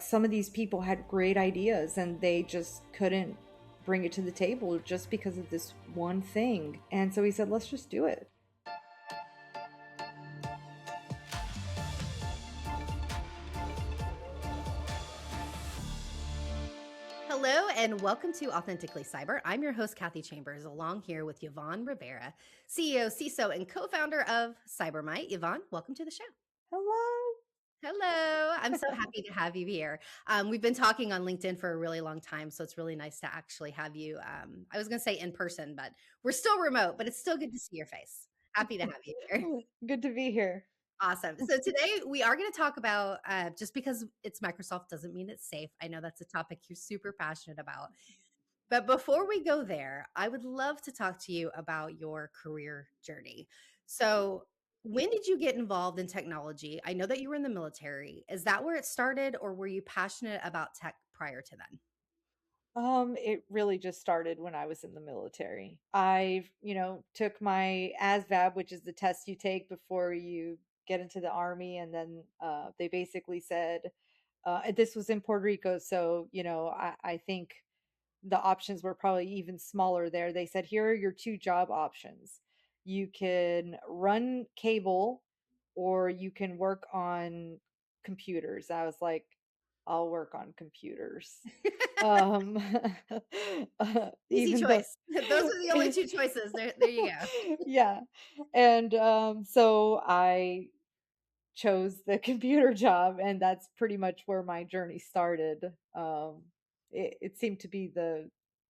Some of these people had great ideas and they just couldn't bring it to the table just because of this one thing. And so he said, let's just do it. Hello and welcome to Authentically Cyber. I'm your host, Kathy Chambers, along here with Yvonne Rivera, CEO, CISO, and co-founder of CyberMyte. Yvonne, welcome to the show. Hello. Hello. I'm so happy to have you here. We've been talking on LinkedIn for a really long time, so it's really nice to actually have you. I was going to say in person, but we're still remote, but it's still good to see your face. Happy to have you here. Good to be here. Awesome. So today we are going to talk about just because it's Microsoft doesn't mean it's safe. I know that's a topic you're super passionate about. But before we go there, I would love to talk to you about your career journey. So, when did you get involved in technology? I know that you were in the military. Is that where it started, or were you passionate about tech prior to then? It really just started when I was in the military. I, took my ASVAB, which is the test you take before you get into the army, and then they basically said, this was in Puerto Rico, so I think the options were probably even smaller there. They said, here are your two job options. You can run cable or you can work on computers. I was like, I'll work on computers. Um, Easy even though, choice. Those are the only two choices. There you go. yeah. And so I chose the computer job, and that's pretty much where my journey started. It seemed to be the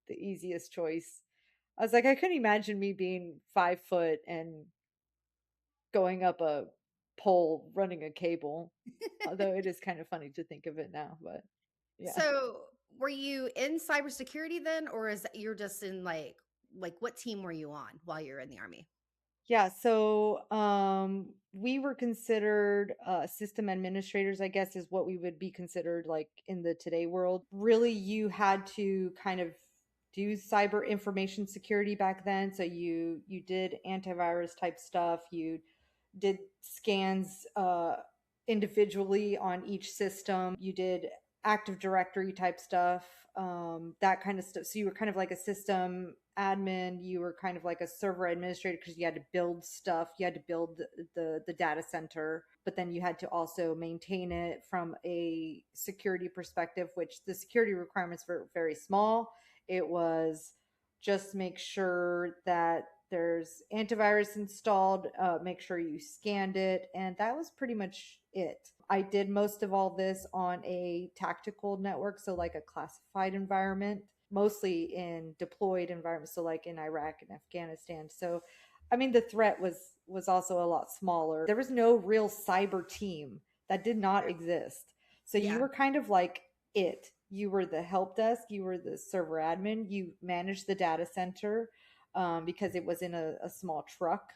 easiest choice. I was like, I couldn't imagine me being 5 foot and going up a pole running a cable. Although it is kind of funny to think of it now, but yeah. So, were you in cybersecurity then, or is that you're just in like what team were you on while you're in the army? Yeah, so we were considered system administrators, I guess is what we would be considered like in the today world. Really, you had to kind of do cyber information security back then. So you did antivirus type stuff, you did scans individually on each system, you did Active Directory type stuff, that kind of stuff. So you were kind of like a system admin, you were kind of like a server administrator because you had to build stuff, you had to build the data center, but then you had to also maintain it from a security perspective, which the security requirements were very small. It was just make sure that there's antivirus installed, make sure you scanned it, and that was pretty much it. I did most of all this on a tactical network, so like a classified environment, mostly in deployed environments, so like in Iraq and Afghanistan. So, I mean, the threat was also a lot smaller. There was no real cyber team, that did not exist. So you Yeah. were kind of like it. You were the help desk, you were the server admin, you managed the data center, because it was in a small truck.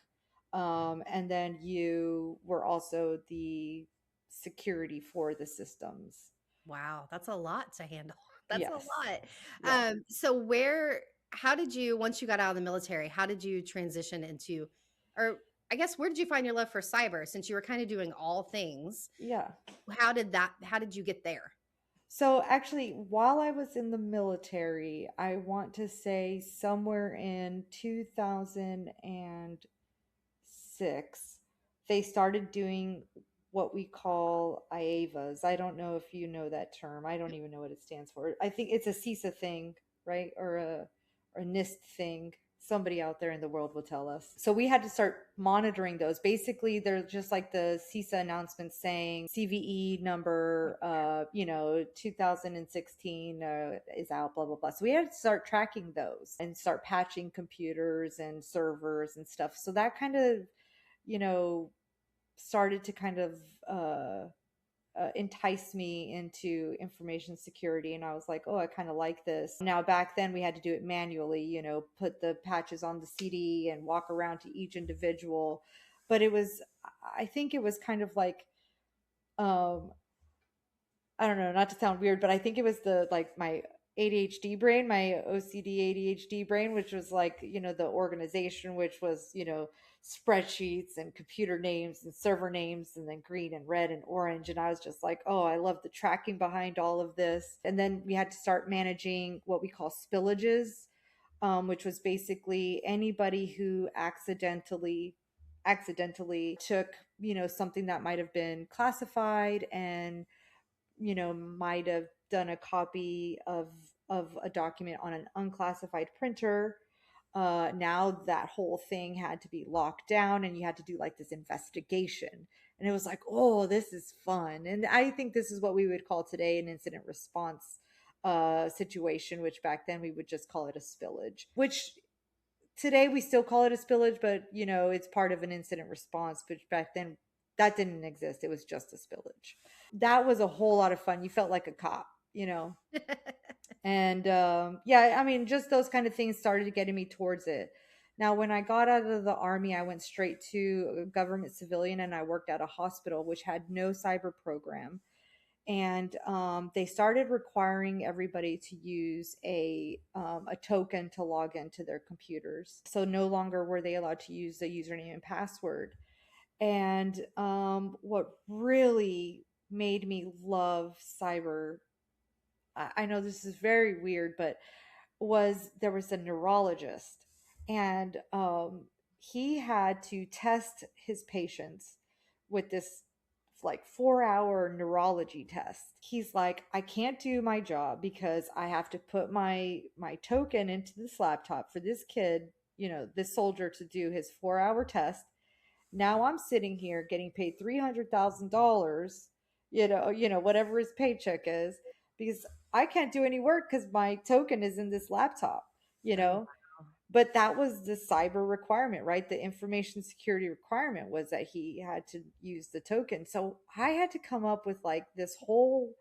And then you were also the security for the systems. Wow, that's a lot to handle. That's a Yes. lot. Yeah. So how did you, once you got out of the military, how did you transition into, or I guess, where did you find your love for cyber since you were kind of doing all things? Yeah. How did you get there? So actually, while I was in the military, I want to say somewhere in 2006, they started doing what we call IAVAs. I don't know if you know that term. I don't even know what it stands for. I think it's a CISA thing, right? Or a NIST thing. Somebody out there in the world will tell us. So we had to start monitoring those. Basically, they're just like the CISA announcements saying CVE number, 2016 is out, blah, blah, blah. So we had to start tracking those and start patching computers and servers and stuff. So that kind of, you know, started to kind of entice me into information security. And I was like, oh, I kind of like this. Now, back then, we had to do it manually, put the patches on the CD and walk around to each individual. But I think it was kind of like, um, I don't know, not to sound weird, but I think it was the like my ADHD brain, my OCD ADHD brain, which was like, the organization, which was, spreadsheets and computer names and server names, and then green and red and orange. And I was just like, oh, I love the tracking behind all of this. And then we had to start managing what we call spillages, which was basically anybody who accidentally took, something that might have been classified and, might have done a copy of a document on an unclassified printer. Now that whole thing had to be locked down, and you had to do like this investigation. And it was like, oh, this is fun. And I think this is what we would call today an incident response situation, which back then we would just call it a spillage, which today we still call it a spillage, but it's part of an incident response. But back then that didn't exist. It was just a spillage. That was a whole lot of fun. You felt like a cop. And yeah, I mean, just those kind of things started getting me towards it. Now, when I got out of the army, I went straight to a government civilian, and I worked at a hospital which had no cyber program. And they started requiring everybody to use a token to log into their computers. So no longer were they allowed to use the username and password. And what really made me love cyber, I know this is very weird, but there was a neurologist, and he had to test his patients with this like 4 hour neurology test. He's like, I can't do my job because I have to put my token into this laptop for this kid, this soldier, to do his 4 hour test. Now I'm sitting here getting paid $300,000, whatever his paycheck is, because I can't do any work because my token is in this laptop, you Oh, know. But that was the cyber requirement, right? The information security requirement was that he had to use the token. So I had to come up with like this whole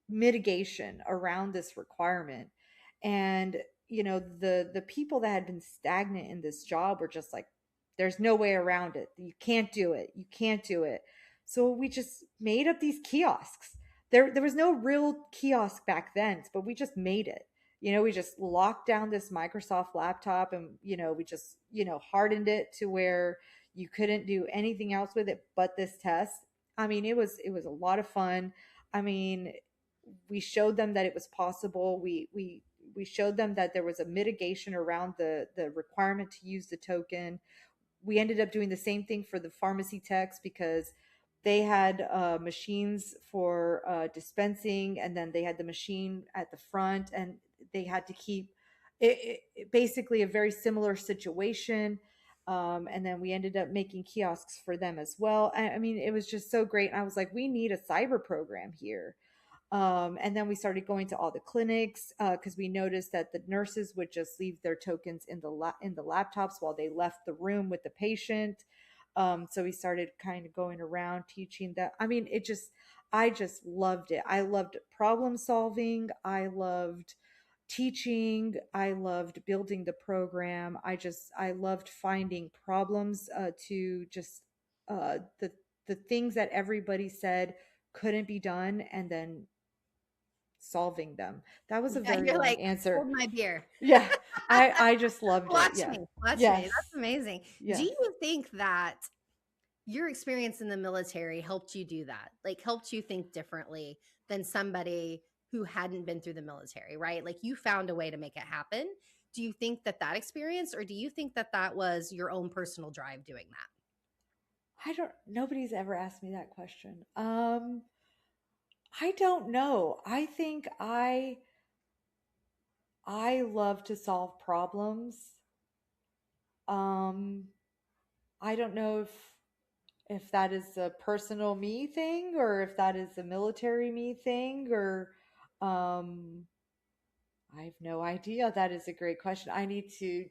mitigation around this requirement. And the people that had been stagnant in this job were just like, there's no way around it, you can't do it, you can't do it. So we just made up these kiosks. There was no real kiosk back then, but we just made it. We just locked down this Microsoft laptop, and we just hardened it to where you couldn't do anything else with it but this test. I mean, it was a lot of fun. I mean, we showed them that it was possible. We showed them that there was a mitigation around the requirement to use the token. We ended up doing the same thing for the pharmacy techs, because they had machines for dispensing, and then they had the machine at the front, and they had to keep basically a very similar situation. And then we ended up making kiosks for them as well. I mean, it was just so great. I was like, we need a cyber program here. And then we started going to all the clinics, because we noticed that the nurses would just leave their tokens in the laptops while they left the room with the patient. So we started kind of going around teaching that. I mean, I just loved it. I loved problem solving. I loved teaching. I loved building the program. I loved finding problems, to just the things that everybody said couldn't be done, and then solving them. That was a yeah, very you're long like, answer. hold my beer. Yeah, I just loved it. Watch Yeah. me, watch me. Yes. That's amazing. Do Yes. you think that your experience in the military helped you do that? Like, helped you think differently than somebody who hadn't been through the military, right? Like, you found a way to make it happen. Do you think that that experience, or do you think that that was your own personal drive doing that? Nobody's ever asked me that question. I don't know. I think I love to solve problems. Um, I don't know if that is a personal me thing, or if that is a military me thing, or um I have no idea. That is a great question. I need to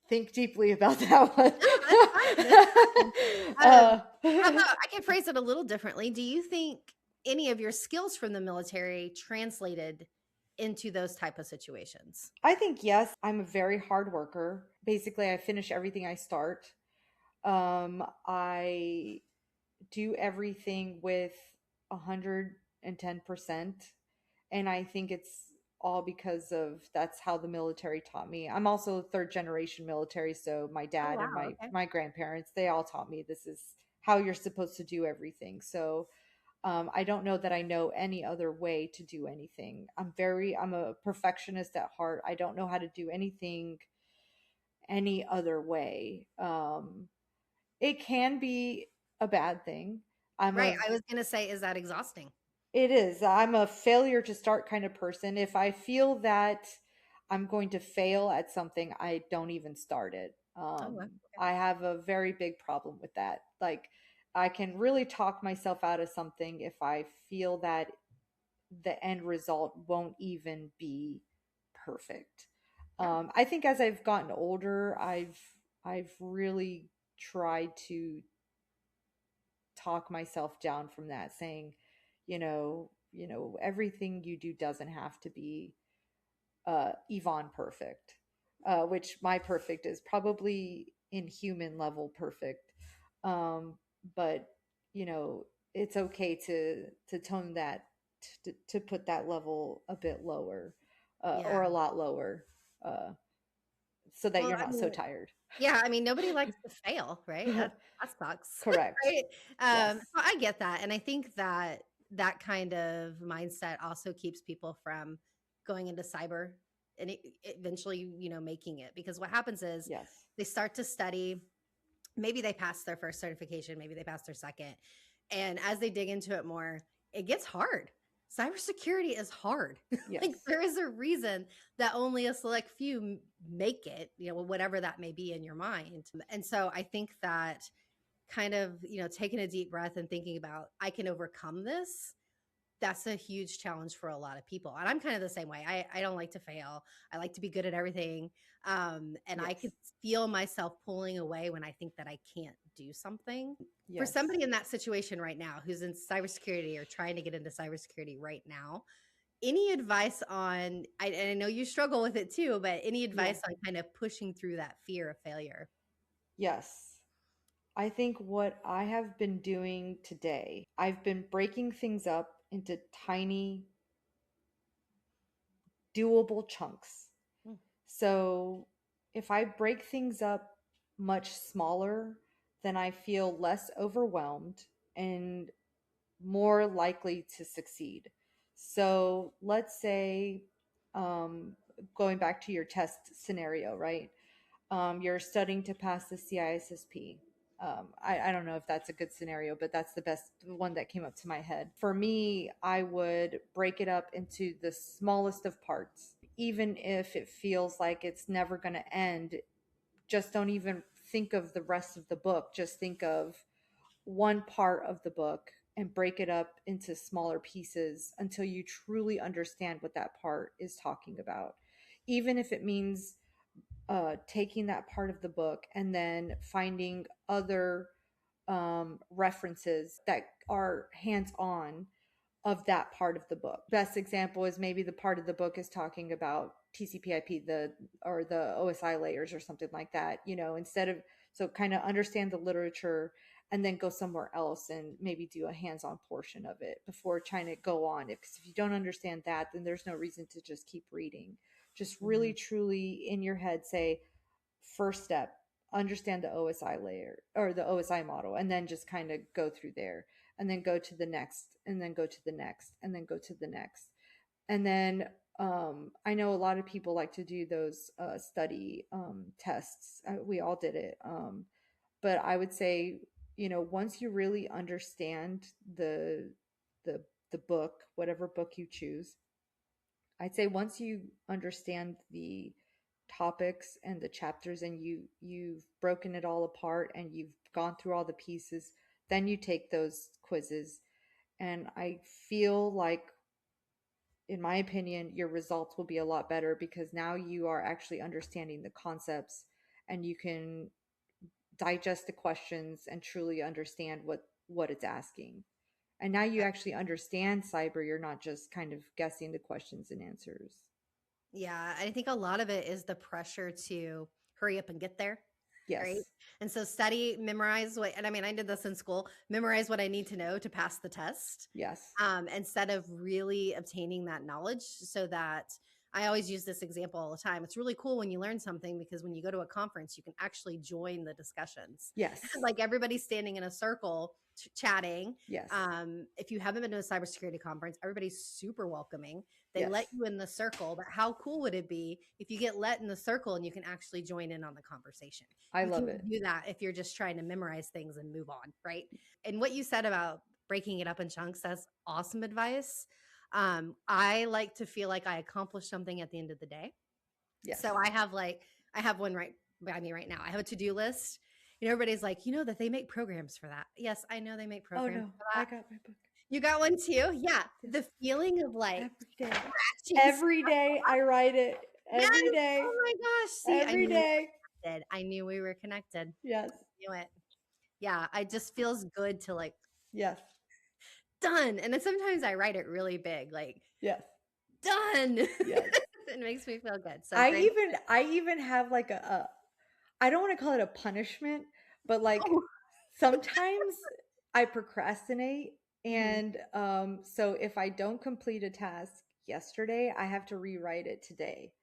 think deeply about that one. No, that's fine. That's fine. uh, How about I can phrase it a little differently. Do you think any of your skills from the military translated into those type of situations? I think yes. I'm a very hard worker. Basically, I finish everything I start. I do everything with 110%, and I think it's all because of that's how the military taught me. I'm also third generation military, so my Oh, dad and wow. my Okay. my grandparents, they all taught me this is how you're supposed to do everything. So I don't know that I know any other way to do anything. I'm a perfectionist at heart. I don't know how to do anything any other way. It can be a bad thing. I'm Right. a I was going to say, is that exhausting? It is. I'm a failure to start kind of person. If I feel that I'm going to fail at something, I don't even start it. Oh, wow. Okay. I have a very big problem with that. Like, I can really talk myself out of something if I feel that the end result won't even be perfect. Yeah. I think as I've gotten older, I've really tried to talk myself down from that, saying, everything you do doesn't have to be Yvonne perfect, which my perfect is probably in human level perfect. Um, but you know, it's okay to tone that to put that level a bit lower, Yeah. or a lot lower, uh, so that Well, you're I not so mean, tired. yeah, I mean, nobody likes to fail, right? That sucks, Correct. right? Yes. So I get that, and I think that that kind of mindset also keeps people from going into cyber and eventually, making it. Because what happens is Yes. they start to study, maybe they pass their first certification, maybe they pass their second, and as they dig into it more, it gets hard. Cybersecurity is hard. Like Yes. there is a reason that only a select few make it, whatever that may be in your mind. And so I think that kind of, taking a deep breath and thinking about, I can overcome this, that's a huge challenge for a lot of people. And I'm kind of the same way. I don't like to fail. I like to be good at everything. And I could Yes. feel myself pulling away when I think that I can't do something. For Yes. somebody in that situation right now who's in cybersecurity or trying to get into cybersecurity right now, any advice on, and I know you struggle with it too, but any Yeah. advice on kind of pushing through that fear of failure? Yes. I think what I have been doing today, I've been breaking things up into tiny, doable chunks. Mm. So if I break things up much smaller, then I feel less overwhelmed and more likely to succeed. So let's say, um, going back to your test scenario, right? You're studying to pass the CISSP. I don't know if that's a good scenario, but that's the best one that came up to my head. For me, I would break it up into the smallest of parts. Even if it feels like it's never going to end, just don't even think of the rest of the book. Just think of one part of the book and break it up into smaller pieces until you truly understand what that part is talking about. Even if it means taking that part of the book and then finding other references that are hands on of that part of the book. Best example is maybe the part of the book is talking about TCP/IP, or the OSI layers or something like that. Instead of, so kind of understand the literature and then go somewhere else and maybe do a hands-on portion of it before trying to go on it. Because if you don't understand that, then there's no reason to just keep reading. Just really Mhm. truly in your head say, first step, understand the OSI layer or the OSI model, and then just kind of go through there, and then go to the next, and then go to the next, and then go to the next. And then I know a lot of people like to do those study tests. We all did it. But I would say, once you really understand the the book, whatever book you choose, I'd say once you understand the topics and the chapters, and you've broken it all apart and you've gone through all the pieces, then you take those quizzes, and I feel like, in my opinion, your results will be a lot better because now you are actually understanding the concepts, and you can digest the questions and truly understand what it's asking. And now you actually understand cyber. You're not just kind of guessing the questions and answers. Yeah, I think a lot of it is the pressure to hurry up and get there. right? Yes. And so study, memorize what, and I mean, I did this in school, memorize what I need to know to pass the test, Yes. instead of really obtaining that knowledge. So that I always use this example all the time. It's really cool when you learn something because when you go to a conference, you can actually join the discussions. Yes. Like everybody's standing in a circle chatting. Yes. If you haven't been to a cybersecurity conference, everybody's super welcoming. They Yes. let you in the circle, but how cool would it be if you get let in the circle and you can actually join in on the conversation? I You love can't it. do that if you're just trying to memorize things and move on, right? And what you said about breaking it up in chunks, that's awesome advice. I like to feel like I accomplished something at the end of the day. Yes. So I have one right by me right now. I have a to-do list. You know, everybody's like, you know that they make programs for that. Yes, I know they make Oh programs no, for I that. got my book. You got one too? Yeah. Yes. The feeling of like Every day. scratching Every stuff. day I write it. Yes. Every day. Oh my gosh. See, I Every knew we day. were connected. I knew we were connected. Yes. Knew it. Yeah. I just feels good to like Yes. done. And then sometimes I write it really big, like Yes. done. Yes. It makes me feel good. So great. I even have like I don't want to call it a punishment, but like Oh. sometimes I procrastinate. Mhm. And so if I don't complete a task yesterday, I have to rewrite it today.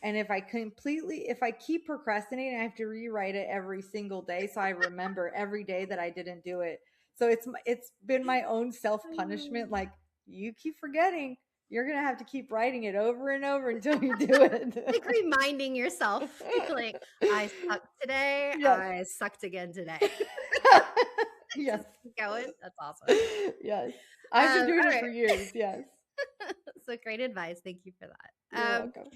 And if I keep procrastinating, I have to rewrite it every single day. So I remember every day that I didn't do it. So it's been my own self punishment. Like, you keep forgetting, you're going to have to keep writing it over and over until you do it. Like reminding yourself, like, I sucked today. Yes. I sucked again today. Yes. Just keep going. That's awesome. Yes. I've been doing All it right. for years. Yes. So great advice. Thank you for You're that. welcome.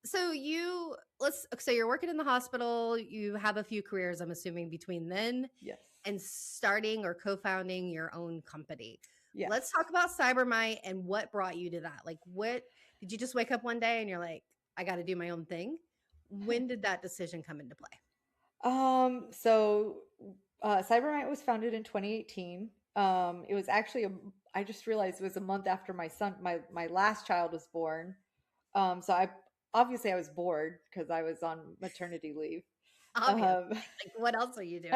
So you're working in the hospital. You have a few careers, I'm assuming, between then Yes. and starting or co-founding your own company. Yes. Let's talk about CyberMyte and what brought you to that. Like, what did you just wake up one day and you're like, I got to do my own thing? When did that decision come into play? So CyberMyte was founded in 2018. It was actually I just realized it was a month after my last child was born. So I was bored because I was on maternity leave. Obviously, Um, like, what else are you doing?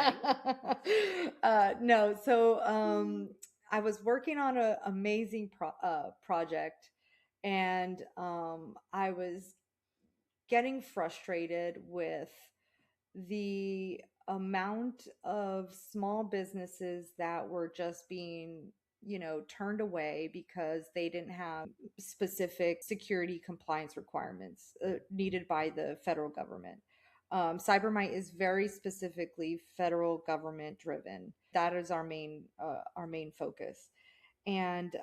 no, so I was working on an amazing project, and I was getting frustrated with the amount of small businesses that were just being, turned away because they didn't have specific security compliance requirements needed by the federal government. CyberMyte is very specifically federal government driven. That is our main focus. And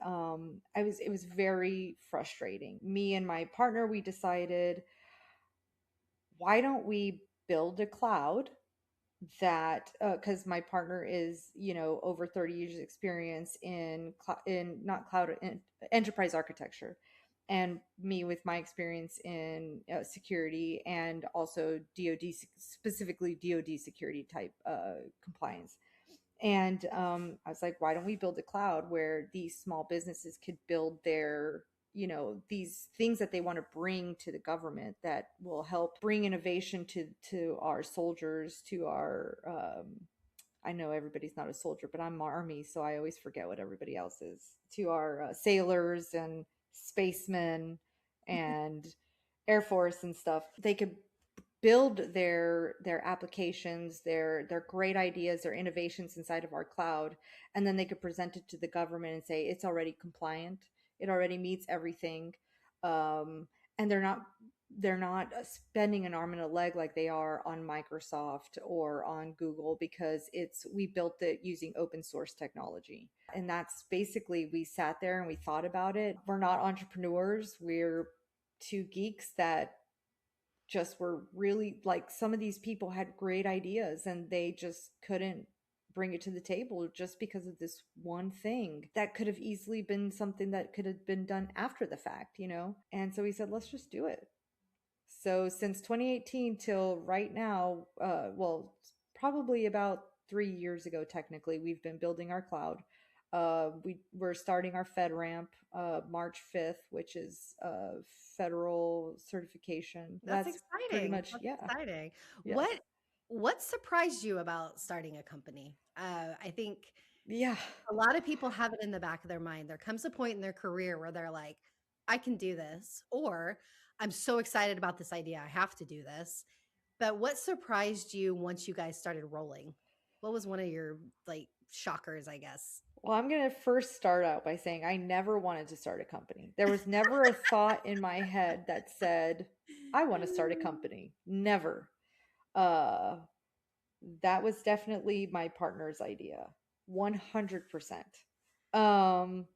it was very frustrating. Me and my partner, we decided, why don't we build a cloud that, because my partner is, over 30 years experience in not cloud, in enterprise architecture, and me with my experience in security, and also dod, specifically dod security type compliance. And I was like, why don't we build a cloud where these small businesses could build their, these things that they want to bring to the government that will help bring innovation to our soldiers, to our I know everybody's not a soldier, but I'm Army, so I always forget what everybody else is. To our sailors and spacemen and Air Force and stuff. They could build their applications, their great ideas, their innovations inside of our cloud, and then they could present it to the government and say it's already compliant, it already meets everything. And they're not spending an arm and a leg like they are on Microsoft or on Google, because we built it using open source technology. And that's basically, we sat there and we thought about it. We're not entrepreneurs, we're two geeks that just were really, like, some of these people had great ideas and they just couldn't bring it to the table just because of this one thing that could have easily been something that could have been done after the fact. And so we said, let's just do it. So since 2018 till right now, well, probably about 3 years ago, technically, we've been building our cloud. We're starting our FedRAMP March 5th, which is federal certification. That's That's pretty exciting. much, That's yeah. exciting. Yes. What What surprised you about starting a company? I think Yeah. a lot of people have it in the back of their mind. There comes a point in their career where they're like, I can do this, or I'm so excited about this idea, I have to do this. But what surprised you once you guys started rolling? What was one of your like shockers, I guess? Well, I'm going to first start out by saying I never wanted to start a company. There was never a thought in my head that said, I want to start a company. Never. Uh, that was definitely my partner's idea. 100%. Um,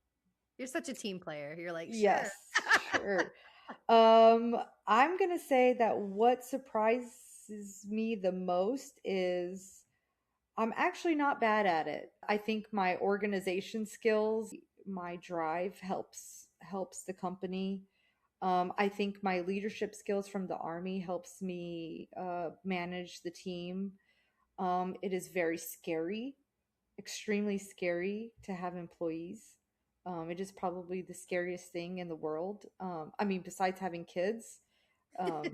You're such a team player. You're like, sure. yes, sure. I'm going to say that what surprises me the most is I'm actually not bad at it. I think my organization skills, my drive helps the company. I think my leadership skills from the army helps me manage the team. It is very scary, extremely scary to have employees. It is probably the scariest thing in the world. I mean, besides having kids, um,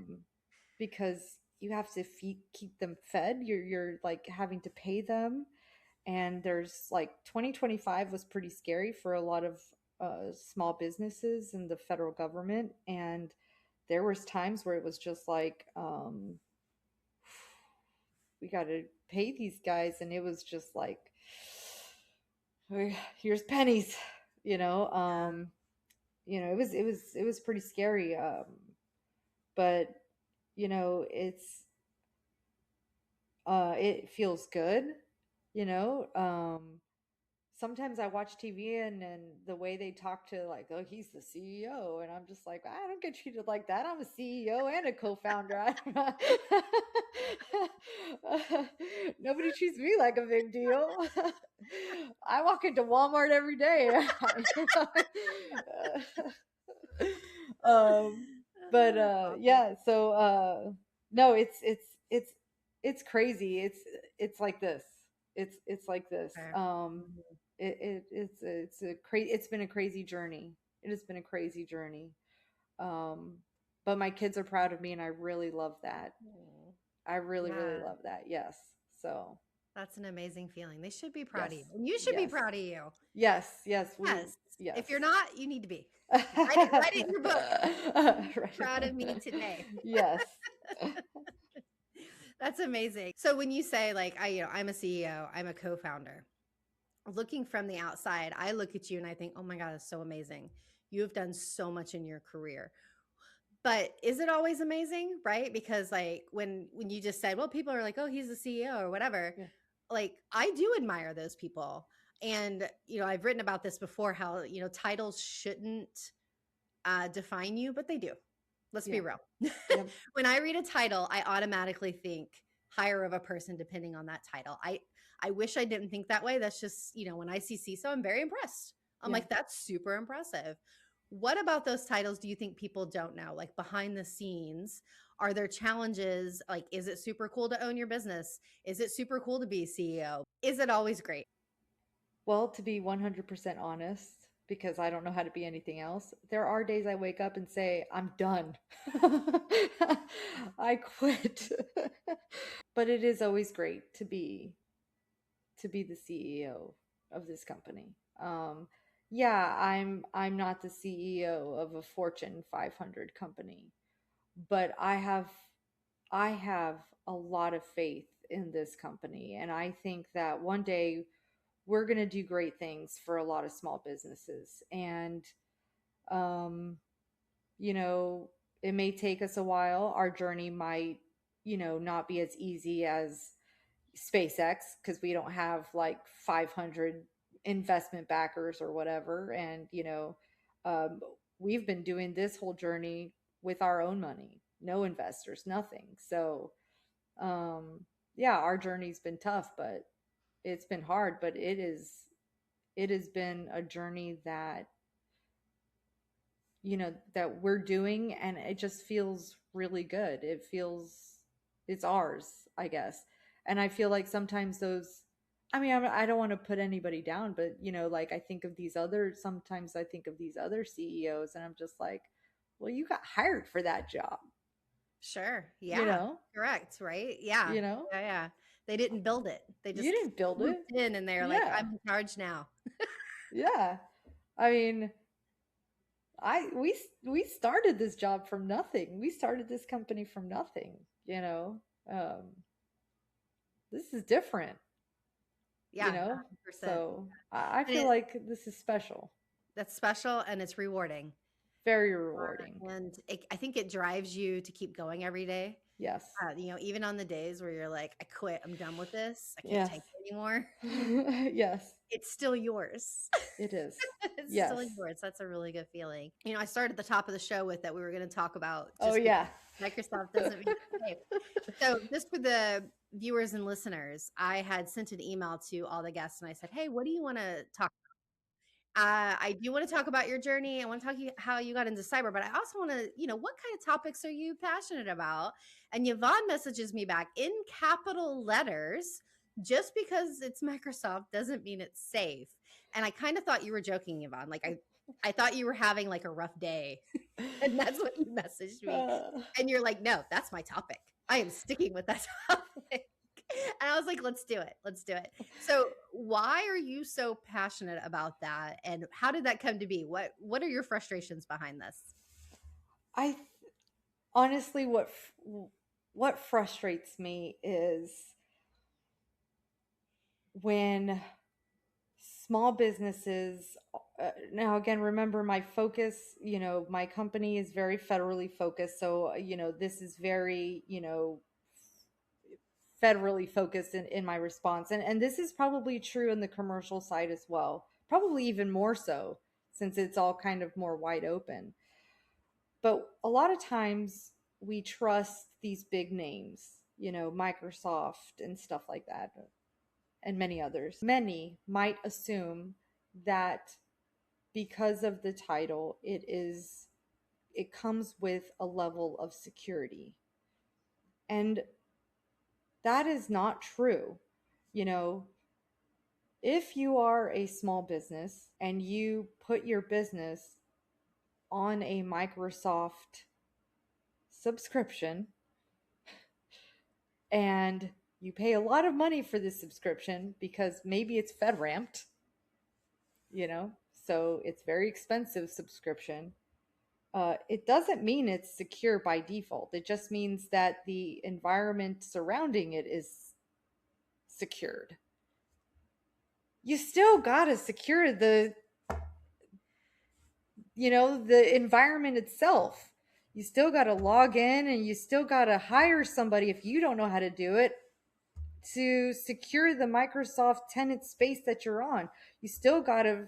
because you have to keep them fed. You're like having to pay them, and there's like 2025 was pretty scary for a lot of small businesses and the federal government, and there was times where it was just like we got to pay these guys, and it was just like here's pennies, you know. It was pretty scary, but it feels good, you know. Sometimes I watch TV, and the way they talk to, like, oh, he's the CEO, and I'm just like, I don't get treated like that. I'm a CEO and a co-founder. Nobody treats me like a big deal. I walk into Walmart every day. um, but That's awesome. yeah, so no, it's crazy. It's like this. It's like this. Fair. Mhm. It's been a crazy journey. It has been a crazy journey. Um, but my kids are proud of me, and I really love that. Mm. I really, really Yeah, love that. Yes. So that's an amazing feeling. They should be proud yes, of you. And you should be yes, proud of you. yes, yes. Yes. Yes. If you're not, you need to be. Write it in your book. Right. Proud of me today. Yes. That's amazing. So when you say like I'm a CEO, I'm a co-founder. Looking from the outside, I look at you and I think, "Oh my god, that's so amazing. You have done so much in your career." But is it always amazing, right? Because like when you just said, "Well, people are like, "Oh, he's the CEO or whatever." Yeah. Like I do admire those people. And I've written about this before how, titles shouldn't define you, but they do. Let's be Yeah. real. Yep. When I read a title, I automatically think higher of a person depending on that title. I wish I didn't think that way. That's just, when I see CISO, I'm very impressed. I'm Yeah. like, that's super impressive. What about those titles do you think people don't know? Like behind the scenes, are there challenges? Like, is it super cool to own your business? Is it super cool to be CEO? Is it always great? Well, to be 100% honest, because I don't know how to be anything else, there are days I wake up and say, I'm done. I quit. But it is always great to be the CEO of this company. Yeah, I'm not the CEO of a Fortune 500 company, but I have a lot of faith in this company, and I think that one day we're going to do great things for a lot of small businesses. And um you know it may take us a while. Our journey might not be as easy as SpaceX, because we don't have like 500 investment backers or whatever. And um we've been doing this whole journey with our own money, no investors, nothing. So um yeah, our journey's been tough, but it's been hard, but it has been a journey that we're doing, and it just feels really good. It feels it's ours, I guess. And I feel like sometimes those, I mean, I don't want to put anybody down, but like sometimes I think of these other CEOs, and I'm just like, well, you got hired for that job. Sure. you Yeah. know, Correct. Right. Yeah. you know, Yeah. Yeah. They didn't build it. They you just didn't build it. swooped in and they're like, Yeah. I'm in charge now. Yeah. I mean, we started this job from nothing. We started this company from nothing, you know. Um this is different, you Yeah. know. 100%. So I And feel like this is special. that's special and it's rewarding. Very rewarding. And I think it drives you to keep going every day. Yes. Even on the days where you're like, I quit, I'm done with this, I can't Yes. take it anymore. Yes, It's still yours. it is. It's Yes. still yours. That's a really good feeling. I started the top of the show with that we were going to talk about Oh just because yeah. Microsoft doesn't mean it's safe. So, just for the viewers and listeners, I had sent an email to all the guests and I said, hey, what do you want to talk I do want to talk about your journey. I want to talk how you got into cyber, but I also want to, what kind of topics are you passionate about? And Yvonne messages me back in capital letters. Just because it's Microsoft doesn't mean it's safe. And I kind of thought you were joking, Yvonne. Like I thought you were having like a rough day, and that's what you messaged me. Uh, And you're like, no, that's my topic. I am sticking with that topic. And I was like, let's do it. Let's do it. So, why are you so passionate about that? And how did that come to be? What are your frustrations behind this? I honestly, what frustrates me is when small businesses. Now, again, remember my focus. My company is very federally focused, so this is very federally focused in my response, and this is probably true in the commercial side as well. Probably even more so since it's all kind of more wide open. But a lot of times we trust these big names, Microsoft and stuff like that, and many others. Many might assume that because of the title, it comes with a level of security. And that is not true. You know, if you are a small business and you put your business on a Microsoft subscription, and you pay a lot of money for this subscription because maybe it's FedRamped, so it's very expensive subscription. It doesn't mean it's secure by default. It just means that the environment surrounding it is secured. You still gotta secure the environment itself. You still gotta log in, and you still gotta hire somebody if you don't know how to do it to secure the Microsoft tenant space that you're on. You still got to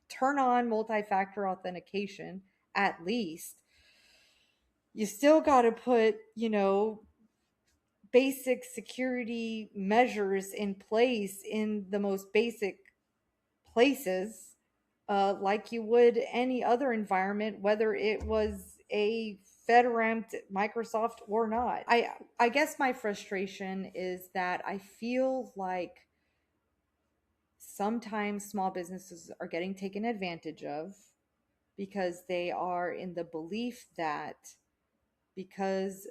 turn on multi-factor authentication at least. You still got to put, basic security measures in place in the most basic places, like you would any other environment, whether it was a FedRamped Microsoft or not. I guess my frustration is that I feel like sometimes small businesses are getting taken advantage of because they are in the belief that because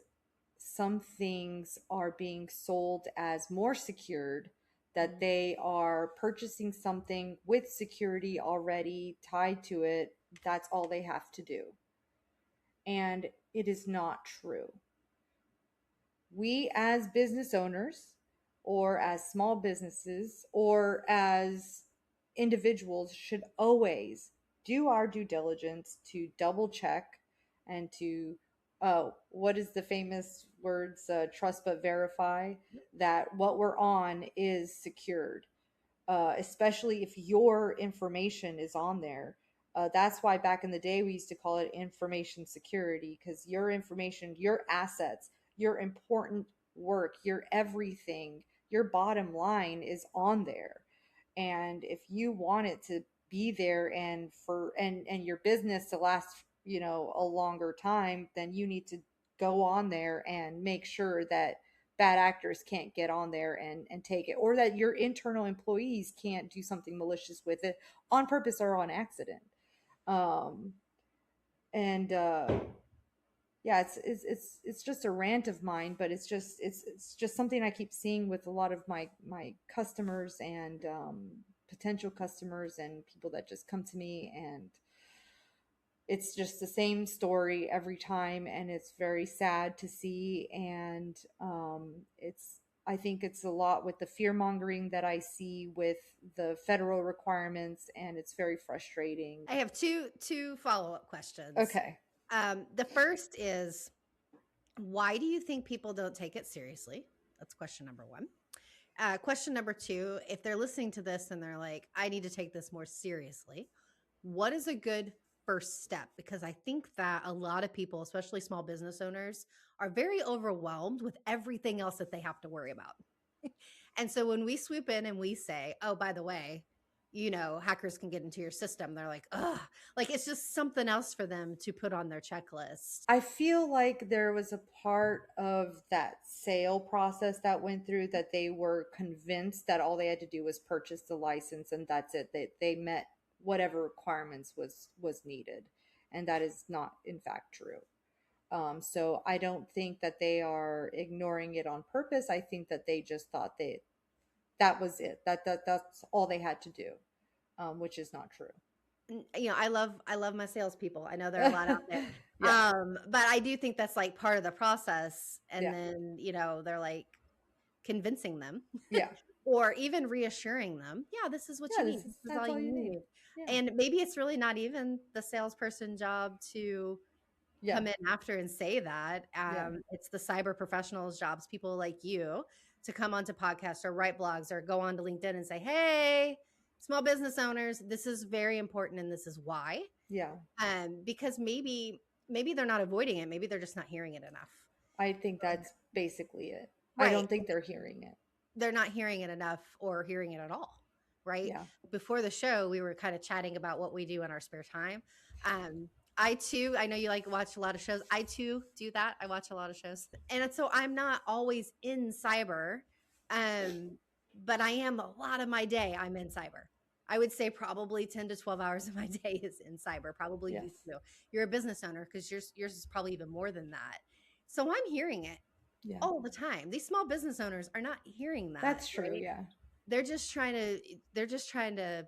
some things are being sold as more secured, that they are purchasing something with security already tied to it. That's all they have to do. And it is not true. We, as business owners, or as small businesses, or as individuals, should always do our due diligence to double check and to, what is the famous words, trust but verify, that what we're on is secured, especially if your information is on there. That's why back in the day we used to call it information security, because your information, your assets, your important work, your everything, your bottom line is on there. And if you want it to be there and your business to last, a longer time, then you need to go on there and make sure that bad actors can't get on there and take it, or that your internal employees can't do something malicious with it on purpose or on accident. And yeah, it's just a rant of mine, but it's just something I keep seeing with a lot of my customers and potential customers and people that just come to me, and it's just the same story every time, and it's very sad to see. And it's I think it's a lot with the fear mongering that I see with the federal requirements, and it's very frustrating. I have two follow-up questions. Okay. The first is, why do you think people don't take it seriously? That's question number one. Question number two, if they're listening to this and they're like, I need to take this more seriously, what is a good first step? Because I think that a lot of people, especially small business owners, are very overwhelmed with everything else that they have to worry about. And so when we swoop in and we say, oh, by the way, hackers can get into your system, they're like, ugh, like it's just something else for them to put on their checklist. I feel like there was a part of that sale process that went through that they were convinced that all they had to do was purchase the license and that's it. They met whatever requirements was needed, and that is not in fact true. So I don't think that they are ignoring it on purpose. I think that they just thought that was it. That's all they had to do, which is not true. I love my salespeople. I know there are a lot out there. Yeah, But I do think that's like part of the process. And yeah, then, they're like convincing them yeah, or even reassuring them, yeah, this is what yeah. you need. This is That's all all you you need. need. Yeah, And maybe it's really not even the salesperson job to yeah, come in after and say that. yeah, It's the cyber professionals' jobs, people like you, to come onto podcasts or write blogs or go onto LinkedIn and say, hey, small business owners, this is very important and this is why. yeah. Because maybe they're not avoiding it, maybe they're just not hearing it enough. I think that's basically it. I Right. don't think they're hearing it. They're not hearing it enough or hearing it at all. Right. Yeah. Before the show, we were kind of chatting about what we do in our spare time. I too, I know you like watch a lot of shows. I too do that. I watch a lot of shows. And so I'm not always in cyber. But I am a lot of my day, I'm in cyber. I would say probably 10 to 12 hours of my day is in cyber. Probably you Yes. too. You're a business owner because yours is probably even more than that. So I'm hearing it Yeah. all the time. These small business owners are not hearing that, That's true. right? Yeah. They're just trying to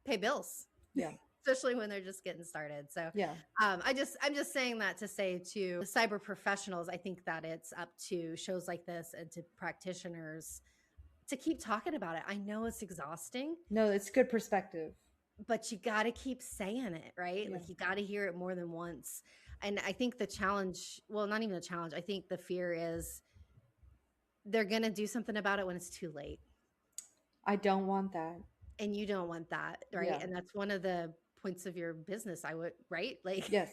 pay bills. Yeah. Especially when they're just getting started. So Yeah. I'm just saying that to say to the cyber professionals, I think that it's up to shows like this and to practitioners to keep talking about it. I know it's exhausting, No, it's good perspective. but you got to keep saying it, right? Yeah. Like you got to hear it more than once. And I think the challenge, well, not even a challenge, I think the fear is they're going to do something about it when it's too late. I don't want that. And you don't want that, right? Yeah. And that's one of the points of your business, I would, right? Like, Yes.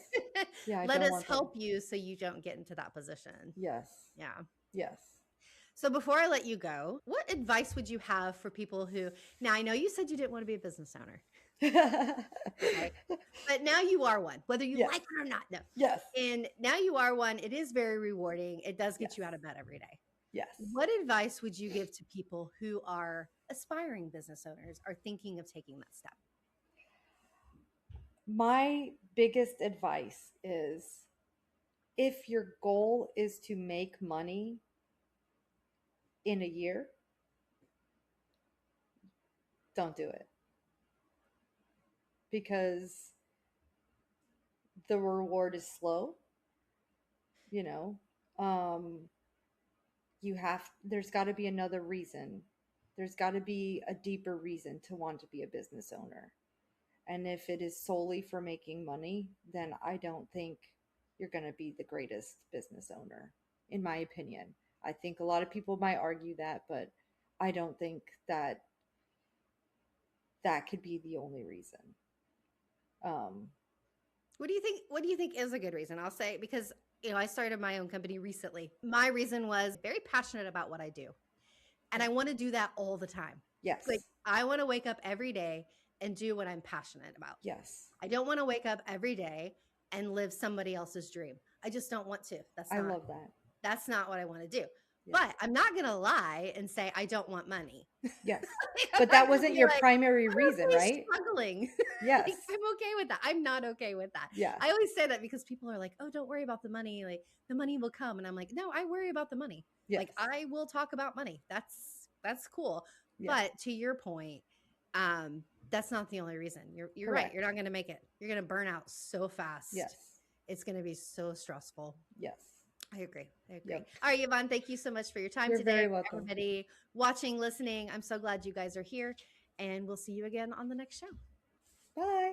Yeah. I let don't us want that. help you so you don't get into that position. Yes. Yeah. Yes. So before I let you go, what advice would you have for people who, now I know you said you didn't want to be a business owner, okay? But now you are one, whether you Yes. like it or not. No. Yes. And now you are one. It is very rewarding. It does get Yes. you out of bed every day. Yes. What advice would you give to people who are aspiring business owners or thinking of taking that step? My biggest advice is if your goal is to make money in a year, don't do it, because the reward is slow. You know, there's got to be another reason. There's got to be a deeper reason to want to be a business owner. And if it is solely for making money, then I don't think you're going to be the greatest business owner, in my opinion. I think a lot of people might argue that, but I don't think that that could be the only reason. What do you think? What do you think is a good reason? I'll say, because I started my own company recently. My reason was very passionate about what I do. And I want to do that all the time. Yes. Like I want to wake up every day and do what I'm passionate about. Yes. I don't want to wake up every day and live somebody else's dream. I just don't want to. I love that. That's not what I want to do. But I'm not going to lie and say I don't want money. Yes. I'm But not that going to wasn't be your like, primary I'm reason, okay right? struggling. Yes. Like, I'm okay with that. I'm not okay with that. Yeah. I always say that because people are like, oh, don't worry about the money. Like, the money will come. And I'm like, no, I worry about the money. Yes. Like, I will talk about money. That's cool. Yes. But to your point, that's not the only reason. You're right. Correct. You're not going to make it. You're going to burn out so fast. Yes. It's going to be so stressful. Yes. I agree. I agree. Yep. All right, Yvonne, thank you so much for your time You're today. very welcome. Everybody watching, listening, I'm so glad you guys are here. And we'll see you again on the next show. Bye.